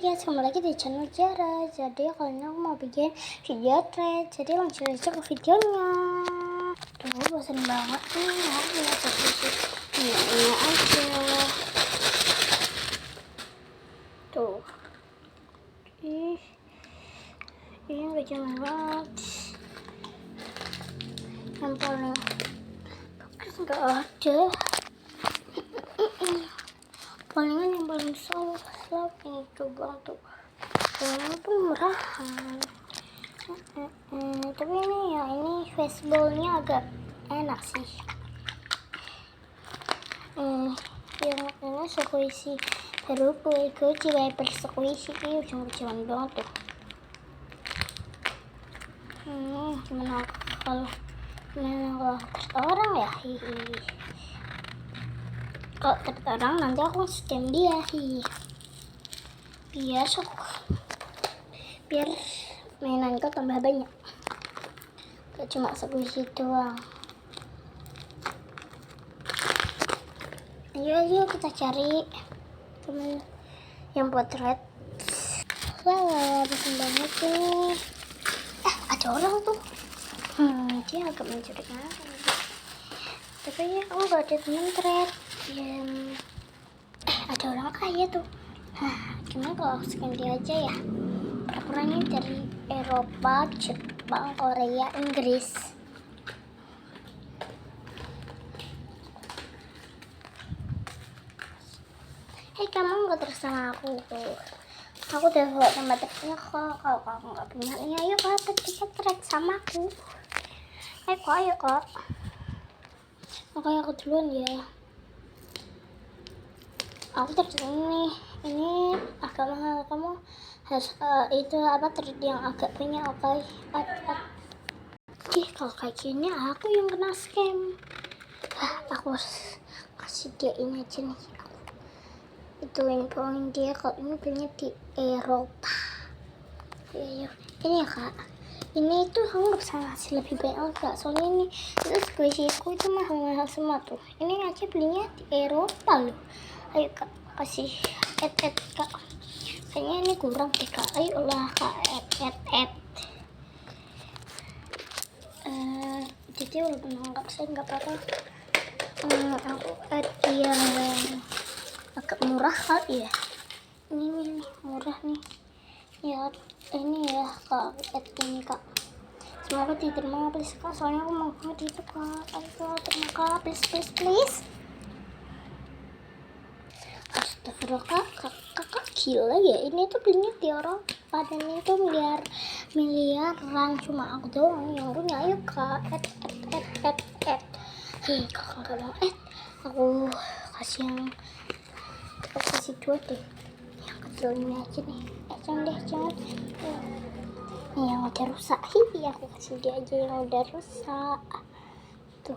guys, kembali lagi di channel Zara. Jadi kali ini aku mau bikin video thread. Jadi langsung aja ke videonya. Tuh bosan banget nih, aku lihat ini aja. Tuh, ini gak jelas banget. Yang paling bagus nggak ada. Palingan yang paling slap ini coba tuh. Ini pun murahan. Tapi ini ya, ini fastballnya agak enak sih. Yang ini squishy baru gue wiper squishy ini jangan banget tuh. Gimana kalau orang ya, kalau tertarang nanti aku stem dia biar mainanku tambah banyak, gak cuma squishy doang. Ayo kita cari temen yang buat thread. Wah, bosan banget nih. Ada orang tuh. Dia agak mencurigakan. Tapi ya aku gak ada temen thread. Ada orang kaya tuh. Gimana kalau aku scan dia aja ya? Pura-puranya dari Eropa, Jepang, Korea, Inggris. Hei, kamu gak terus sama aku tuh. Aku udah buat tambah triknya kok. Kalau kamu gak punya nih, ayo kak kita trek sama aku. Ayo kak. Makanya aku duluan ya. Aku terus ini agak mahal, kamu harus itu apa trade yang agak punya. Oke. Kalau kayak gini aku yang kena scam. Aku harus kasih dia ini aja nih. Itu yang poin dia kalau ini belinya di Eropa. Ayo. Ini ya kak, ini tuh kamu gak bisa ngasih lebih banyak enggak, soalnya ini itu squishyku itu mahal semua tuh. Ini aja belinya di Eropa loh. Ayo kak, kasih add kak, kayaknya ini kurang deh kak. Ayo lah kak, add. Jadi walaupun nggak saya nggak apa-apa. Aku add yang agak murah kali ya. Ini murah nih ya. Ini ya kak, add ini kak. Semoga diterima please kak, soalnya aku mau banget itu kak. Ayo terima kak, please. Astagfirullah kakak gila ya, ini tuh belinya di Eropa dan itu miliaran, cuma aku doang yang punya. Ayo kak, add. Kakak nggak mau add, aku kasih dua deh, yang kecil ini aja nih. Jangan nih yang udah rusak. Aku kasih dia aja yang udah rusak tuh.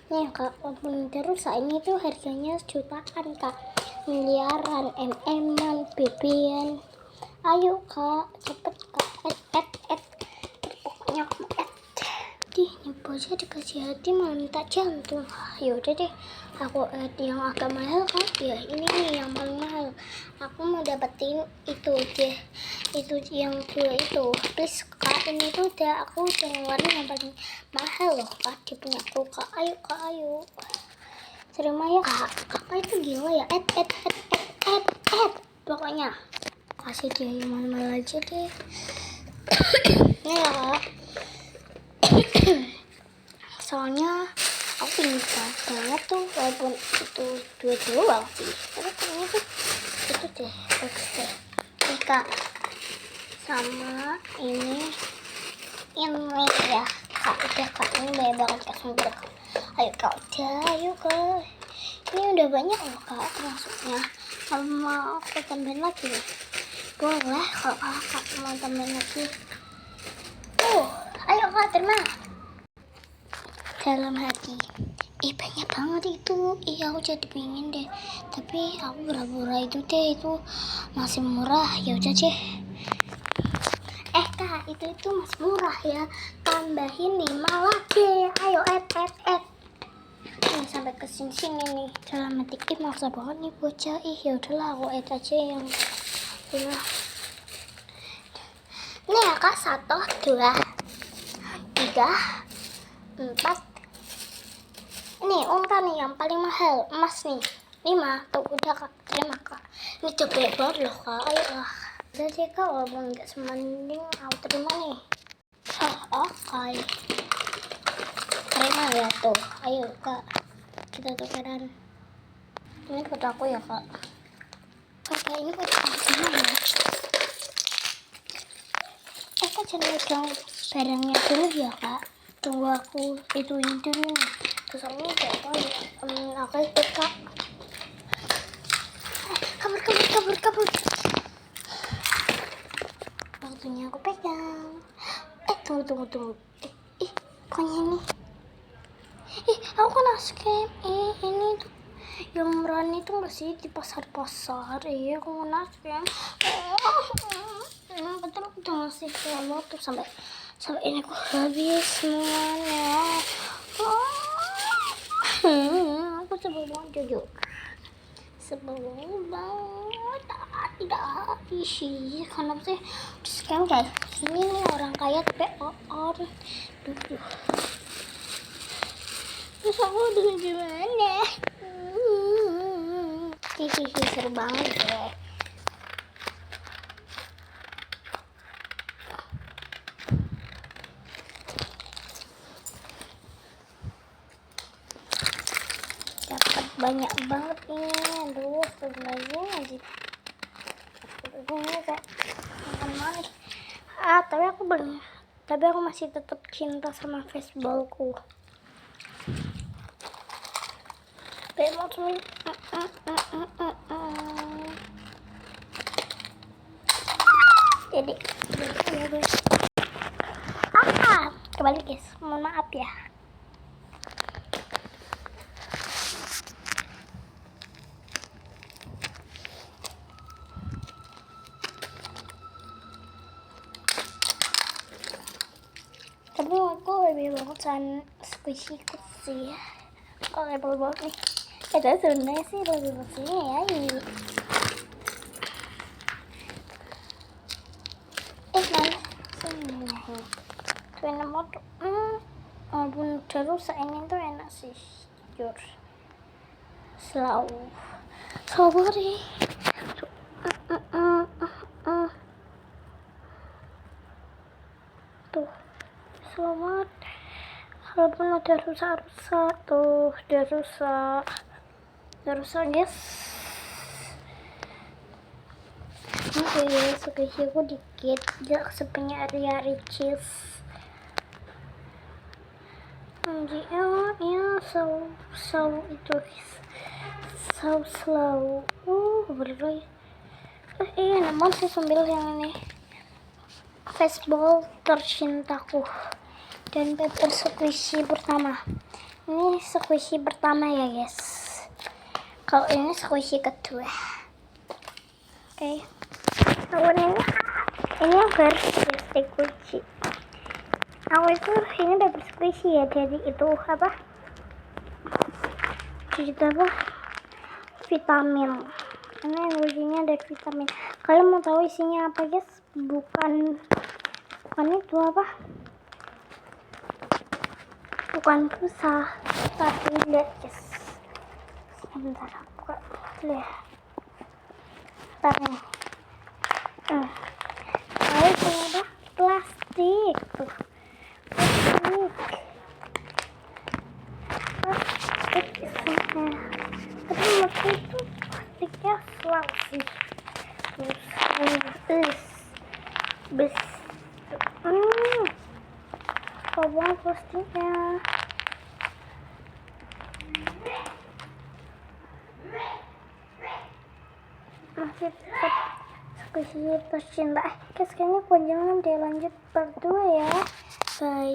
Nih kak, walaupun udah rusak ini tuh harganya jutaan kak, miliaran, MM-an, BB-an. Ayo kak, cepet kak, add. Pokoknya aku mau add. Nyebut aja dikasih hati malah minta jantung. Yaudah deh, aku add yang agak mahal kan ya. Ini nih yang paling mahal. Aku mau dapetin itu deh, itu yang dua itu. Please kak, ini tuh aku udah ngeluarin yang paling mahal loh kak di punya aku kak. Ayo terima ya kak. Kakak itu gila ya, add. Pokoknya kasih dia yang mahal aja deh. Ini ya kak, soalnya aku pengen banget tuh, walaupun itu dua doang sih, tapi kayaknya tuh itu deh bagus deh. Ini kak, sama ini ya kak. Udah kak, ini banyak banget kak, semoga kak. Ayo kak, ayo kak, ini udah banyak loh kak maksudnya. Kalau mau aku tambahin lagi nih boleh, kalau kakak mau tambahin lagi. Ayo kak, terima. Dalam hati, banyak banget itu. Aku jadi pengen deh, tapi aku pura-pura itu masih murah. Ya udah deh. Kak, itu masih murah ya, tambahin 5 lagi. Ayo add. Nih sampai ke sini nih dalam metik maksa banget nih bocah. Ya udahlah aku add aja yang ini. Nih ya kak, 1, 2, 3, 4. Ini unta nih yang paling mahal, emas nih 5. Tuh udah kak, terima kak. Ini gede banget loh kak. Ayo lah, udah sih kak, walaupun nggak semanding aku terima nih. Oke, terima ya tuh. Ayo kak, kita tukeran. Ini foto aku ya kak. Oke, ini foto aku gimana ya? Kak jangan pegang barangnya dulu ya kak. Tunggu aku ituin dulu. Terus aku nggak tahu aku ikut kak. Kabur. Waktunya aku pegang. Tunggu. Koknya nih. Aku kena scam. Ini tuh yang berani tuh nggak sih di pasar. Aku kena scam. Betul aku tuh ngasih kamu tuh sampai ini aku habis semuanya. Aku sebel banget jujur. Tidak isi kenapa sih scam kayak sini nih orang kaya POR. Terus aku dulu gimana? Seru banget deh. Dapat banyak banget ini. Aduh, sebenarnya aja. Ini kayak makan manis. Tapi aku masih tetap cinta sama Facebookku. Jadi kembali guys, mohon maaf ya. Tapi aku lebih bagusan squishy sih. Kalau level bawah nih, sebenarnya sih lebih bagus ini ya. Tuh enak banget. Walaupun terus ini tuh enak sih, jujur. Selalu beri. Tuh selamat. Walaupun udah rusak tuh, udah rusak guys. Oke, aku dikit jak sepenyak hari cheese. So itu so slow. Bener. Namun saya sambil yang ini Facebook tercintaku dan paper squishy pertama. Ini squishy pertama ya guys. Kalau ini squishy kedua. Oke. Ini yang versi squishy. Aku itu ini paper squishy ya, jadi itu apa? Vitamin. Ini isinya ada vitamin. Kalian mau tahu isinya apa guys? Bukan itu apa? Bukan pulsa, tapi lihat guys. Sebentar aku lihat. Ini ada plastik tuh. Tapi waktu itu plastiknya selalu sih. Kau plastiknya. Masih tetap squishy tercinta. Kayaknya panjangan dia lanjut part 2 ya. Bye.